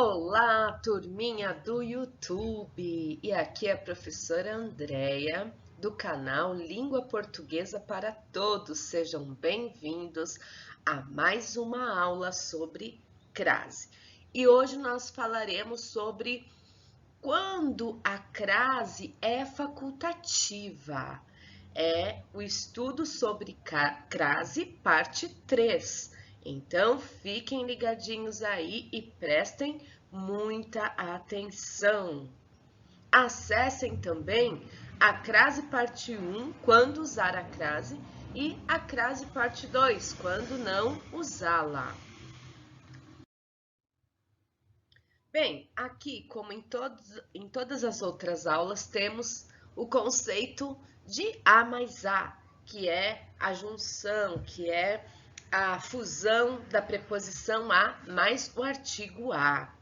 Olá, turminha do YouTube! E aqui é a professora Andréia, do canal Língua Portuguesa para Todos. Sejam bem-vindos a mais uma aula sobre crase. E hoje nós falaremos sobre quando a crase é facultativa. É o estudo sobre crase, parte 3. Então, fiquem ligadinhos aí e prestem muita atenção. Acessem também a crase parte 1, quando usar a crase, e a crase parte 2, quando não usá-la. Bem, aqui, como em todas as outras aulas, temos o conceito de A mais A, que é a junção, que é a fusão da preposição a mais o artigo a.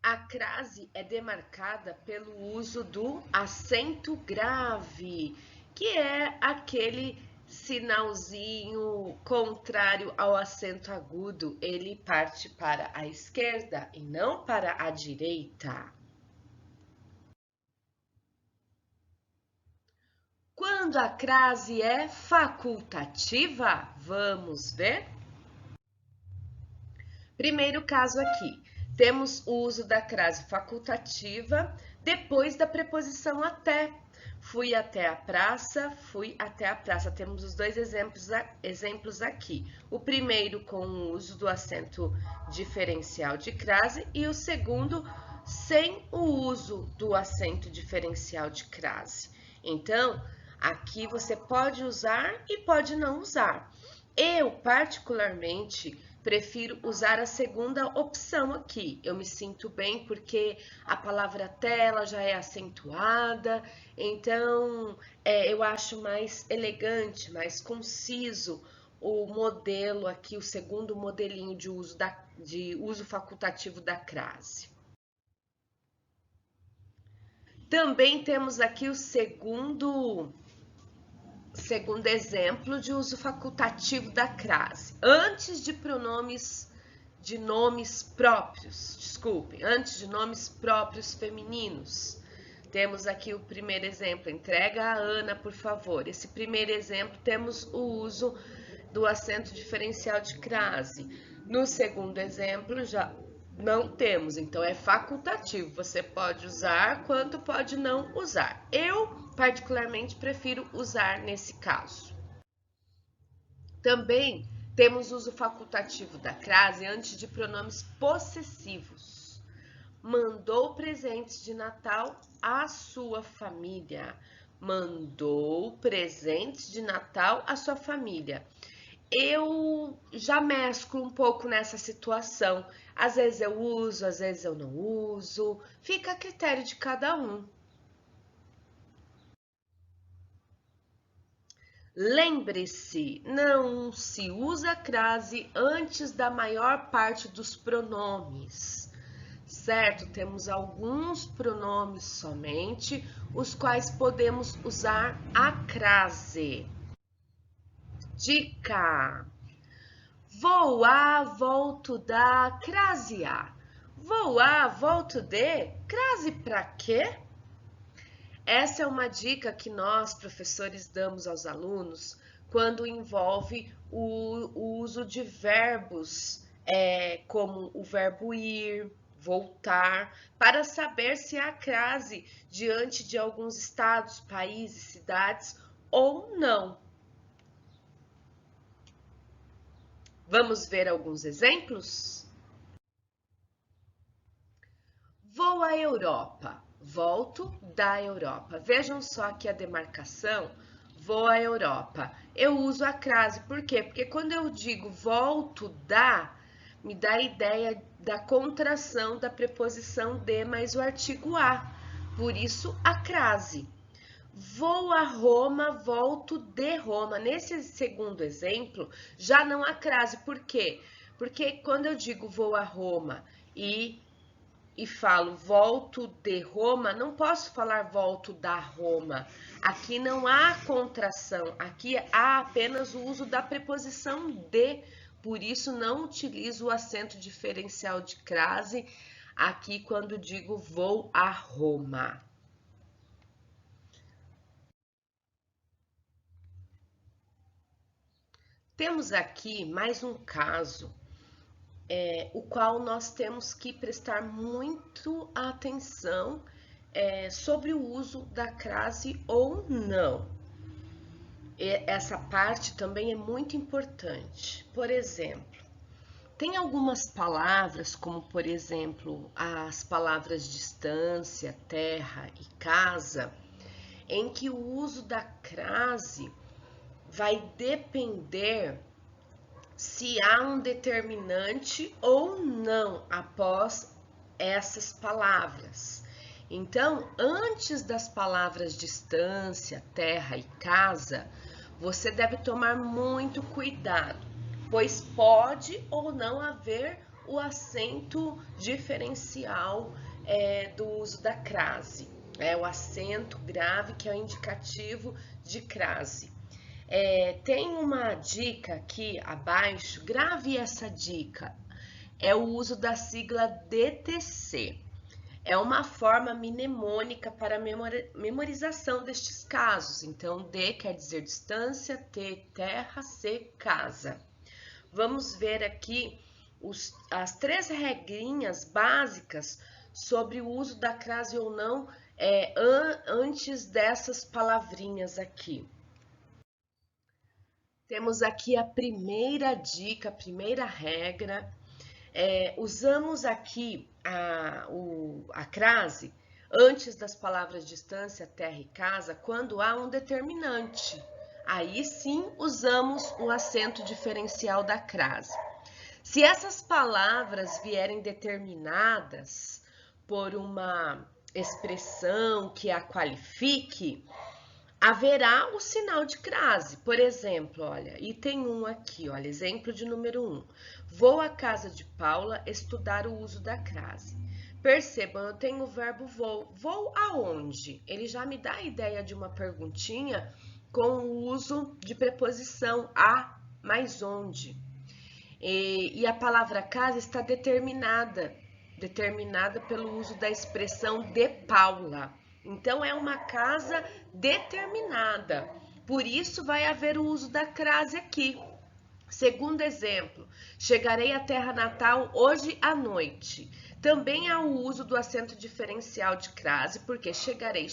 A crase é demarcada pelo uso do acento grave, que é aquele sinalzinho contrário ao acento agudo. Ele parte para a esquerda e não para a direita. Quando a crase é facultativa, vamos ver? Primeiro caso aqui, temos o uso da crase facultativa depois da preposição até. Fui até a praça, fui até a praça. Temos os dois exemplos aqui. O primeiro com o uso do acento diferencial de crase e o segundo sem o uso do acento diferencial de crase. Então, aqui você pode usar e pode não usar. Eu, particularmente, prefiro usar a segunda opção aqui. Eu me sinto bem porque a palavra tela já é acentuada, então eu acho mais elegante, mais conciso o modelo aqui, o segundo modelinho de uso facultativo da crase. Também temos aqui o segundo exemplo de uso facultativo da crase. Antes de nomes próprios, desculpem, antes de nomes próprios femininos. Temos aqui o primeiro exemplo, entrega a Ana, por favor. Esse primeiro exemplo, temos o uso do acento diferencial de crase. No segundo exemplo, já não temos, então é facultativo. Você pode usar, quanto pode não usar. Eu, particularmente, prefiro usar nesse caso. Também temos uso facultativo da crase antes de pronomes possessivos. Mandou presentes de Natal à sua família. Mandou presentes de Natal à sua família. Eu já mesclo um pouco nessa situação. Às vezes eu uso, às vezes eu não uso. Fica a critério de cada um. Lembre-se, não se usa crase antes da maior parte dos pronomes, certo? Temos alguns pronomes somente, os quais podemos usar a crase. Dica: vou a, volto da, crase a. Vou a, volto de, crase pra quê? Essa é uma dica que nós, professores, damos aos alunos quando envolve o uso de verbos, como o verbo ir, voltar, para saber se há crase diante de alguns estados, países, cidades ou não. Vamos ver alguns exemplos? Vou à Europa. Volto da Europa. Vejam só aqui a demarcação, vou à Europa. Eu uso a crase, por quê? Porque quando eu digo volto da, me dá a ideia da contração da preposição de mais o artigo a. Por isso, a crase. Vou a Roma, volto de Roma. Nesse segundo exemplo, já não há crase. Por quê? Porque quando eu digo vou a Roma e falo volto de Roma, não posso falar volto da Roma. Aqui não há contração, aqui há apenas o uso da preposição de Por isso, não utilizo o acento diferencial de crase aqui quando digo vou a Roma. Temos aqui mais um caso, o qual nós temos que prestar muito atenção sobre o uso da crase ou não. Essa parte também é muito importante. Por exemplo, tem algumas palavras, como por exemplo, as palavras distância, terra e casa, em que o uso da crase vai depender se há um determinante ou não após essas palavras. Então, antes das palavras distância, terra e casa, você deve tomar muito cuidado, pois pode ou não haver o acento diferencial do uso da crase. O acento grave, que é o indicativo de crase. Tem uma dica aqui abaixo, grave essa dica, é o uso da sigla DTC. É uma forma mnemônica para memorização destes casos. Então, D quer dizer distância, T, terra, C, casa. Vamos ver aqui as 3 regrinhas básicas sobre o uso da crase ou não antes dessas palavrinhas aqui. Temos aqui a primeira dica, a primeira regra. Usamos aqui a crase antes das palavras distância, terra e casa quando há um determinante. Aí sim usamos o acento diferencial da crase. Se essas palavras vierem determinadas por uma expressão que a qualifique, haverá o sinal de crase. Por exemplo, olha, item 1 aqui, olha, exemplo de número 1. Vou à casa de Paula estudar o uso da crase. Percebam, eu tenho o verbo vou. Vou aonde? Ele já me dá a ideia de uma perguntinha com o uso de preposição a mais onde. E a palavra casa está determinada pelo uso da expressão de Paula. Então, é uma casa determinada. Por isso, vai haver o uso da crase aqui. Segundo exemplo, chegarei à terra natal hoje à noite. Também há o uso do acento diferencial de crase, porque chegarei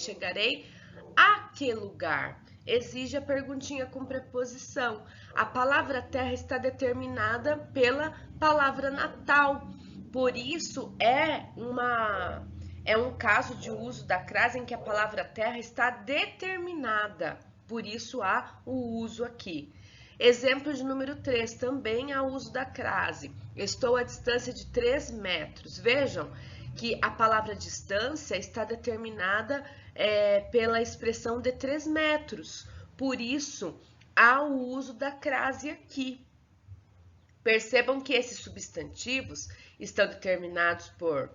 a que lugar? Exige a perguntinha com preposição. A palavra terra está determinada pela palavra natal. Por isso, é um caso de uso da crase em que a palavra terra está determinada. Por isso, há o uso aqui. Exemplo de número 3, também há o uso da crase. Estou à distância de 3 metros. Vejam que a palavra distância está determinada pela expressão de 3 metros. Por isso, há o uso da crase aqui. Percebam que esses substantivos estão determinados por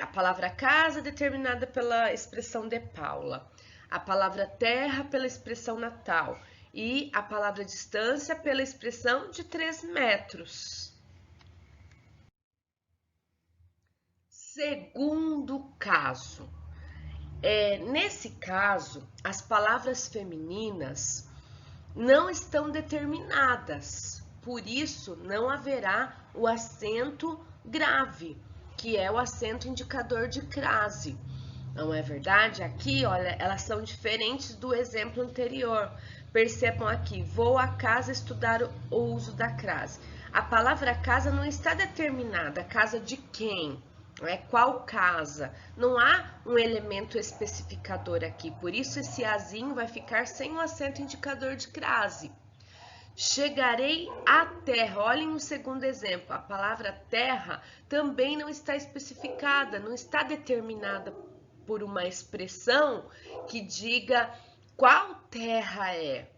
a palavra casa determinada pela expressão de Paula, a palavra terra pela expressão natal e a palavra distância pela expressão de 3 metros. Segundo caso. Nesse caso, as palavras femininas não estão determinadas, por isso não haverá o acento grave, que é o acento indicador de crase. Não é verdade? Aqui, olha, elas são diferentes do exemplo anterior. Percebam aqui, vou à casa estudar o uso da crase. A palavra casa não está determinada, casa de quem? Qual casa? Não há um elemento especificador aqui, por isso esse azinho vai ficar sem o acento indicador de crase. Chegarei à terra. Olhem o segundo exemplo. A palavra terra também não está especificada, não está determinada por uma expressão que diga qual terra é,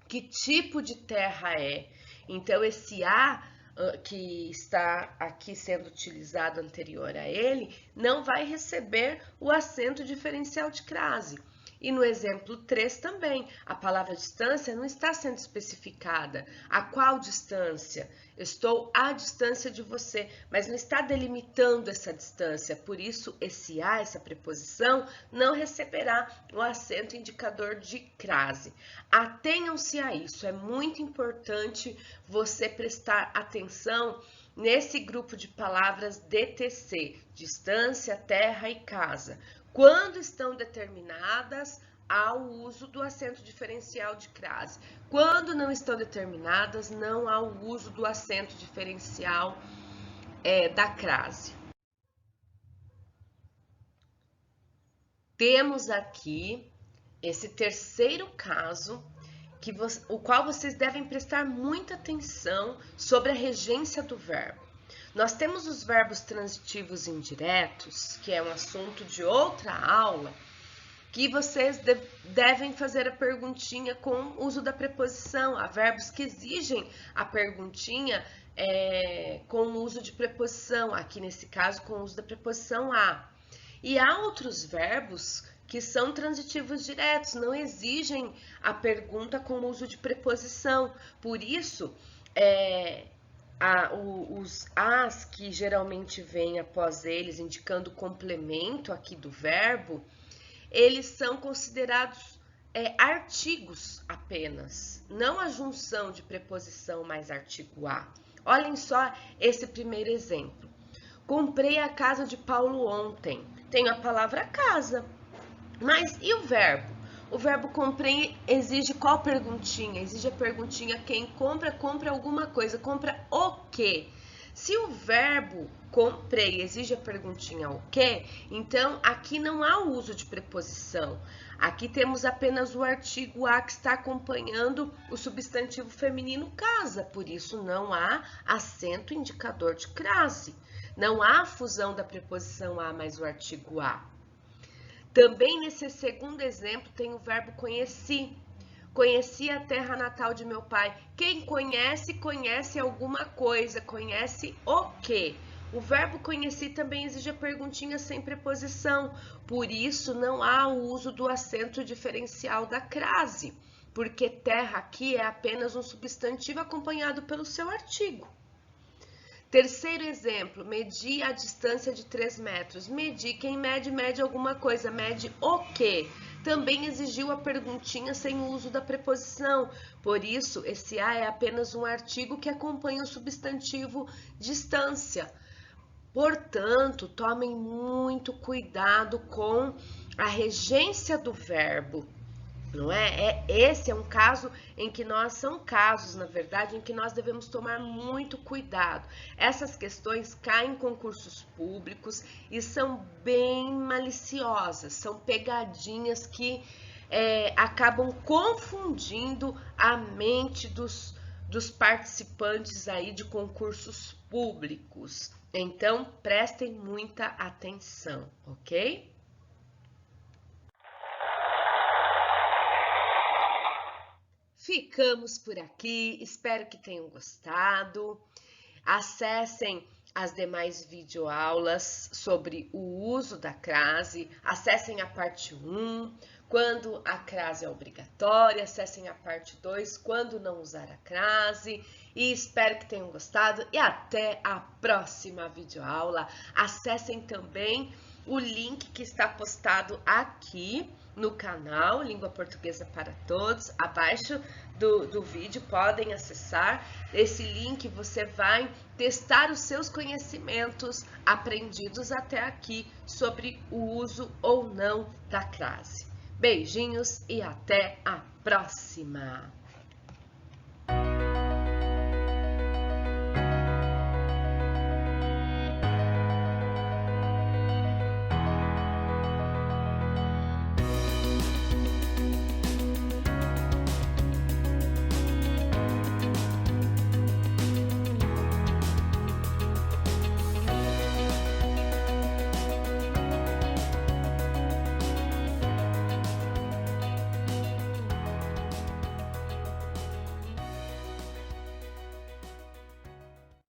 que tipo de terra é. Então, esse a que está aqui sendo utilizado anterior a ele, não vai receber o acento diferencial de crase. E no exemplo 3 também, a palavra distância não está sendo especificada. A qual distância? Estou à distância de você, mas não está delimitando essa distância. Por isso, esse a, essa preposição, não receberá o acento indicador de crase. Atenham-se a isso, é muito importante você prestar atenção nesse grupo de palavras DTC, distância, terra e casa. Quando estão determinadas, há o uso do acento diferencial de crase. Quando não estão determinadas, não há o uso do acento diferencial da crase. Temos aqui esse terceiro caso, o qual vocês devem prestar muita atenção sobre a regência do verbo. Nós temos os verbos transitivos indiretos, que é um assunto de outra aula, que vocês devem fazer a perguntinha com o uso da preposição. Há verbos que exigem a perguntinha com o uso de preposição, aqui nesse caso com o uso da preposição a. E há outros verbos que são transitivos diretos, não exigem a pergunta com o uso de preposição. Por isso, os as que geralmente vêm após eles, indicando o complemento aqui do verbo, eles são considerados artigos apenas, não a junção de preposição mais artigo a. Olhem só esse primeiro exemplo. Comprei a casa de Paulo ontem. Tenho a palavra casa, mas e o verbo? O verbo comprei exige qual perguntinha? Exige a perguntinha quem compra, compra alguma coisa, compra o quê? Se o verbo comprei exige a perguntinha o quê, então aqui não há o uso de preposição. Aqui temos apenas o artigo a que está acompanhando o substantivo feminino casa, por isso não há acento indicador de crase. Não há fusão da preposição a mais o artigo a. Também nesse segundo exemplo tem o verbo conheci. Conheci a terra natal de meu pai. Quem conhece, conhece alguma coisa. Conhece o quê? O verbo conheci também exige a perguntinha sem preposição. Por isso, não há o uso do acento diferencial da crase. Porque terra aqui é apenas um substantivo acompanhado pelo seu artigo. Terceiro exemplo, medi a distância de 3 metros. Medi, quem mede, mede alguma coisa. Mede o quê? Também exigiu a perguntinha sem o uso da preposição. Por isso, esse a é apenas um artigo que acompanha o substantivo distância. Portanto, tomem muito cuidado com a regência do verbo. Não é? Esse é um caso em que são casos, na verdade, em que nós devemos tomar muito cuidado. Essas questões caem em concursos públicos e são bem maliciosas, são pegadinhas que acabam confundindo a mente dos participantes aí de concursos públicos. Então, prestem muita atenção, ok? Ficamos por aqui, espero que tenham gostado. Acessem as demais videoaulas sobre o uso da crase, acessem a parte 1, quando a crase é obrigatória, acessem a parte 2, quando não usar a crase, e espero que tenham gostado e até a próxima videoaula. Acessem também o link que está postado aqui no canal Língua Portuguesa para Todos, abaixo do vídeo, podem acessar esse link, você vai testar os seus conhecimentos aprendidos até aqui sobre o uso ou não da crase. Beijinhos e até a próxima!